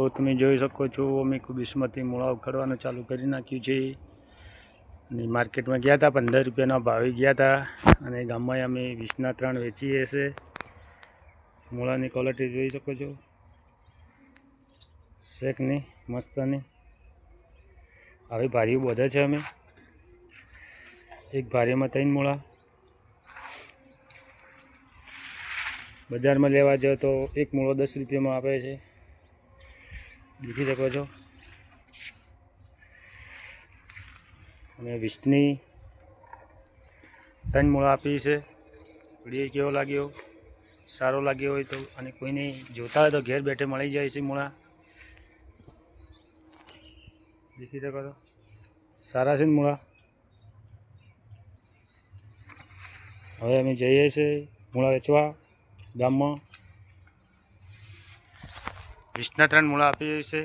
તો તમે જોઈ શકો છો અમે કુબિસ્મતી મૂળા ઉખાડવાનું ચાલુ કરી નાખ્યું છે અને માર્કેટમાં ગયા હતા 15 રૂપિયાના ભાવે ગયા હતા અને ગામમાં અમે 20ના 3 વેચીએ છે। મૂળાની ક્વોલિટી જોઈ શકો છો, શેકની મસ્તની। આવી ભારીઓ બધે છે અમે એક ભારીમાં 3 મૂળા। બજારમાં લેવા જાઓ તો એક મૂળો 10 રૂપિયામાં આપે છે, દેખી શકો છો। અને 20ની 3 મૂળા આપી છે। વિડીયો કેવો લાગ્યો, સારો લાગ્યો હોય તો અને કોઈને જોતા હોય તો ઘેર બેઠે મળી જાય છે મૂળા, દેખી શકો છો સારા છે ને મૂળા। હવે અમે જઈએ છીએ મૂળા વેચવા ગામમાં। 20ના 3 મૂળા આપીએ છીએ।